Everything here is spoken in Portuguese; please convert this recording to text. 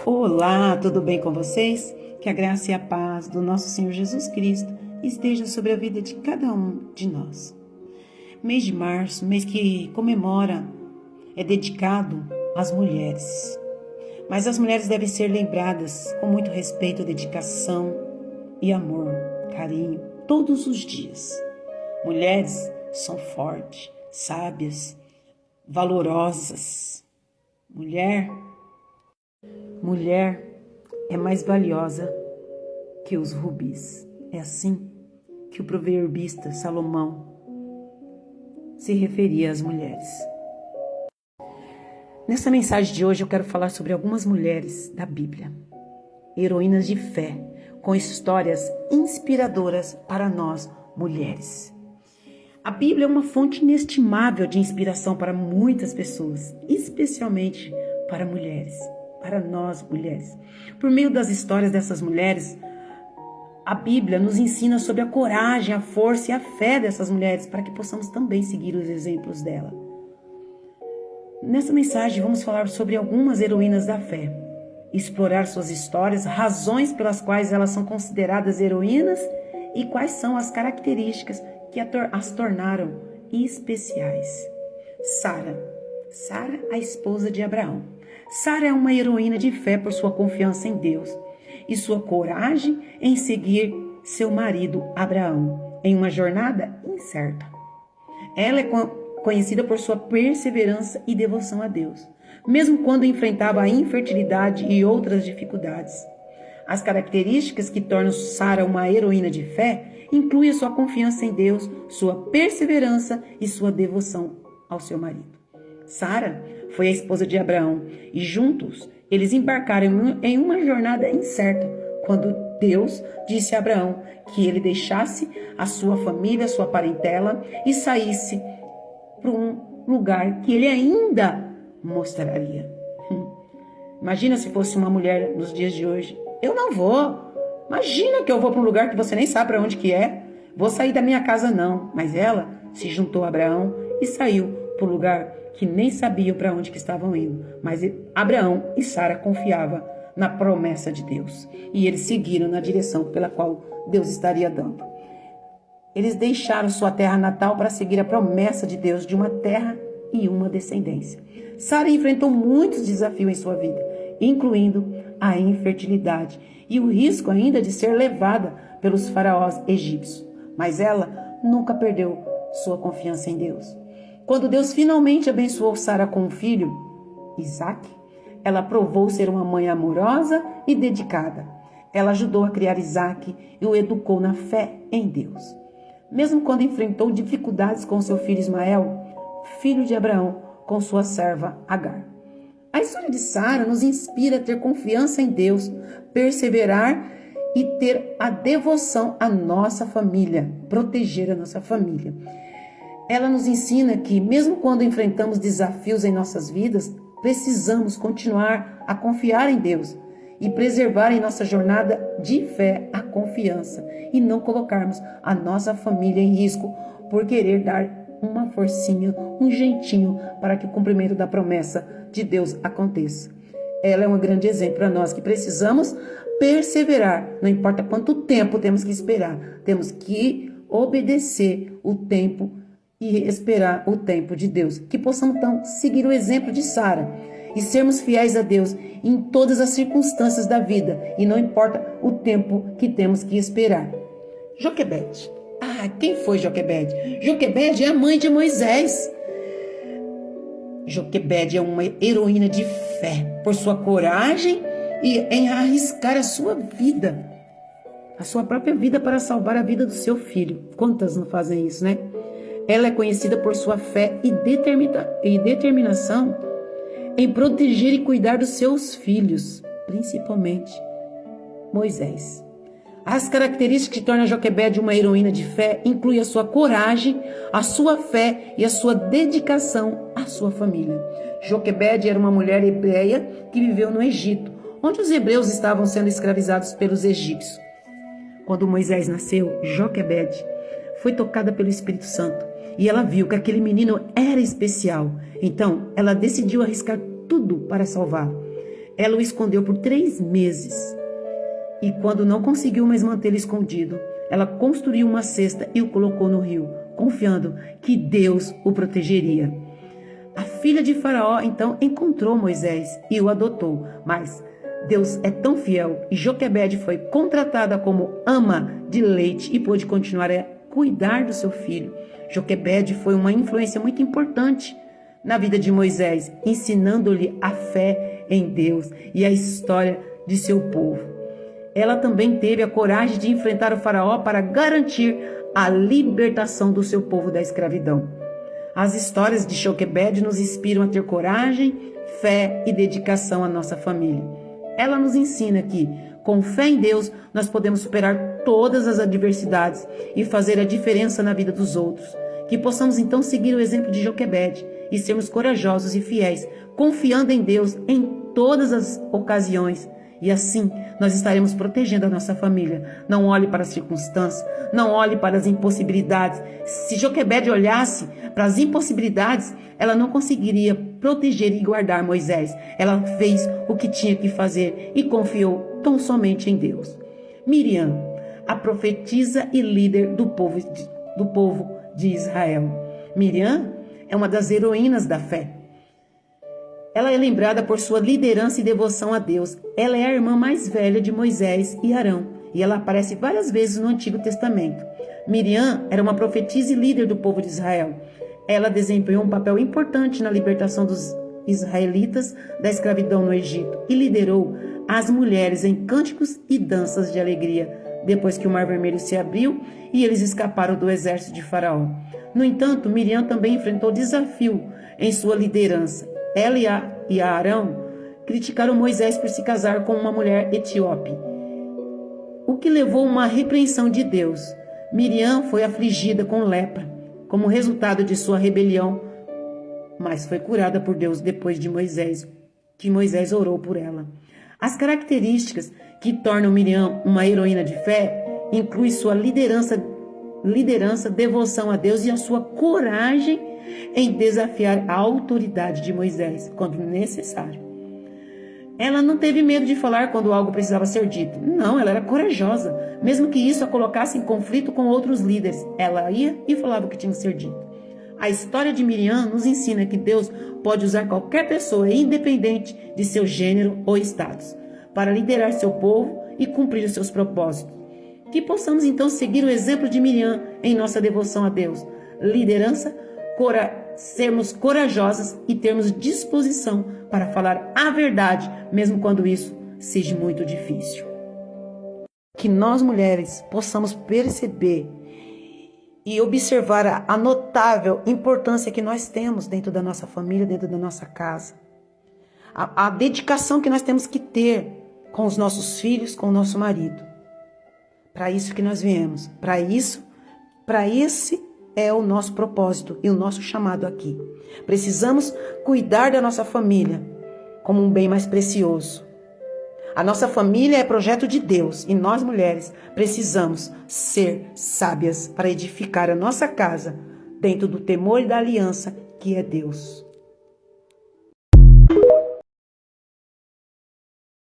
Olá, tudo bem com vocês? Que a graça e a paz do nosso Senhor Jesus Cristo esteja sobre a vida de cada um de nós. Mês de março, mês que comemora, é dedicado às mulheres. Mas as mulheres devem ser lembradas com muito respeito, dedicação e amor, carinho, todos os dias. Mulheres são fortes, sábias, valorosas. Mulher é mais valiosa que os rubis. É assim que o proverbista Salomão se referia às mulheres. Nessa mensagem de hoje eu quero falar sobre algumas mulheres da Bíblia, heroínas de fé, com histórias inspiradoras para nós mulheres. A Bíblia é uma fonte inestimável de inspiração para muitas pessoas, especialmente para mulheres. Para nós, mulheres. Por meio das histórias dessas mulheres, a Bíblia nos ensina sobre a coragem, a força e a fé dessas mulheres, para que possamos também seguir os exemplos dela. Nessa mensagem, vamos falar sobre algumas heroínas da fé, explorar suas histórias, razões pelas quais elas são consideradas heroínas e quais são as características que as tornaram especiais. Sara, a esposa de Abraão. Sara é uma heroína de fé por sua confiança em Deus e sua coragem em seguir seu marido Abraão em uma jornada incerta. Ela é conhecida por sua perseverança e devoção a Deus, mesmo quando enfrentava a infertilidade e outras dificuldades. As características que tornam Sara uma heroína de fé incluem a sua confiança em Deus, sua perseverança e sua devoção ao seu marido. Sara foi a esposa de Abraão e juntos eles embarcaram em uma jornada incerta quando Deus disse a Abraão que ele deixasse a sua família, a sua parentela e saísse para um lugar que ele ainda mostraria. Imagina se fosse uma mulher nos dias de hoje. Eu não vou. Imagina que eu vou para um lugar que você nem sabe para onde que é. Vou sair da minha casa não. Mas ela se juntou a Abraão e saiu para o lugar que nem sabiam para onde que estavam indo. Mas Abraão e Sara confiavam na promessa de Deus. E eles seguiram na direção pela qual Deus estaria dando. Eles deixaram sua terra natal para seguir a promessa de Deus de uma terra e uma descendência. Sara enfrentou muitos desafios em sua vida, incluindo a infertilidade e o risco ainda de ser levada pelos faraós egípcios. Mas ela nunca perdeu sua confiança em Deus. Quando Deus finalmente abençoou Sara com um filho, Isaac, ela provou ser uma mãe amorosa e dedicada. Ela ajudou a criar Isaac e o educou na fé em Deus. Mesmo quando enfrentou dificuldades com seu filho Ismael, filho de Abraão, com sua serva Agar. A história de Sara nos inspira a ter confiança em Deus, perseverar e ter a devoção à nossa família, proteger a nossa família. Ela nos ensina que, mesmo quando enfrentamos desafios em nossas vidas, precisamos continuar a confiar em Deus e preservar em nossa jornada de fé a confiança e não colocarmos a nossa família em risco por querer dar uma forcinha, um jeitinho para que o cumprimento da promessa de Deus aconteça. Ela é um grande exemplo para nós que precisamos perseverar, não importa quanto tempo temos que esperar, temos que obedecer o tempo e esperar o tempo de Deus. Que possamos então seguir o exemplo de Sara e sermos fiéis a Deus em todas as circunstâncias da vida e não importa o tempo que temos que esperar. Joquebede. Quem foi Joquebede? Joquebede é a mãe de Moisés. Joquebede é uma heroína de fé por sua coragem e em arriscar a sua vida, a sua própria vida para salvar a vida do seu filho. Quantas não fazem isso, né? Ela é conhecida por sua fé e determinação em proteger e cuidar dos seus filhos, principalmente Moisés. As características que tornam Joquebede uma heroína de fé incluem a sua coragem, a sua fé e a sua dedicação à sua família. Joquebede era uma mulher hebreia que viveu no Egito, onde os hebreus estavam sendo escravizados pelos egípcios. Quando Moisés nasceu, Joquebede foi tocada pelo Espírito Santo e ela viu que aquele menino era especial. Então, ela decidiu arriscar tudo para salvá-lo. Ela o escondeu por 3 meses. E quando não conseguiu mais mantê-lo escondido, ela construiu uma cesta e o colocou no rio, confiando que Deus o protegeria. A filha de Faraó então encontrou Moisés e o adotou, mas Deus é tão fiel e Joquebede foi contratada como ama de leite e pôde continuar a cuidar do seu filho. Joquebede foi uma influência muito importante na vida de Moisés, ensinando-lhe a fé em Deus e a história de seu povo. Ela também teve a coragem de enfrentar o Faraó para garantir a libertação do seu povo da escravidão. As histórias de Joquebede nos inspiram a ter coragem, fé e dedicação à nossa família. Ela nos ensina que, com fé em Deus, nós podemos superar todas as adversidades e fazer a diferença na vida dos outros. Que possamos então seguir o exemplo de Joquebede e sermos corajosos e fiéis, confiando em Deus em todas as ocasiões. E assim nós estaremos protegendo a nossa família. Não olhe para as circunstâncias, não olhe para as impossibilidades. Se Joquebede olhasse para as impossibilidades, ela não conseguiria proteger e guardar Moisés. Ela fez o que tinha que fazer e confiou tão somente em Deus. Miriam, a profetisa e líder do povo de Israel. Miriam é uma das heroínas da fé. Ela é lembrada por sua liderança e devoção a Deus. Ela é a irmã mais velha de Moisés e Arão, e ela aparece várias vezes no Antigo Testamento. Miriam era uma profetisa e líder do povo de Israel. Ela desempenhou um papel importante na libertação dos israelitas da escravidão no Egito e liderou as mulheres em cânticos e danças de alegria, depois que o Mar Vermelho se abriu e eles escaparam do exército de Faraó. No entanto, Miriam também enfrentou desafio em sua liderança. Ela e Arão criticaram Moisés por se casar com uma mulher etíope, o que levou a uma repreensão de Deus. Miriam foi afligida com lepra, como resultado de sua rebelião, mas foi curada por Deus depois de que Moisés orou por ela. As características que tornam Miriam uma heroína de fé incluem sua liderança, devoção a Deus e a sua coragem em desafiar a autoridade de Moisés quando necessário. Ela não teve medo de falar quando algo precisava ser dito. Não, ela era corajosa. Mesmo que isso a colocasse em conflito com outros líderes, ela ia e falava o que tinha que ser dito. A história de Miriam nos ensina que Deus pode usar qualquer pessoa, independente de seu gênero ou status, para liderar seu povo e cumprir os seus propósitos. Que possamos então seguir o exemplo de Miriam em nossa devoção a Deus. Liderança, sermos corajosas e termos disposição para falar a verdade, mesmo quando isso seja muito difícil. Que nós mulheres possamos perceber e observar a notável importância que nós temos dentro da nossa família, dentro da nossa casa. A dedicação que nós temos que ter com os nossos filhos, com o nosso marido. Para isso que nós viemos. Para esse é o nosso propósito e o nosso chamado aqui. Precisamos cuidar da nossa família como um bem mais precioso. A nossa família é projeto de Deus e nós, mulheres, precisamos ser sábias para edificar a nossa casa dentro do temor e da aliança que é Deus.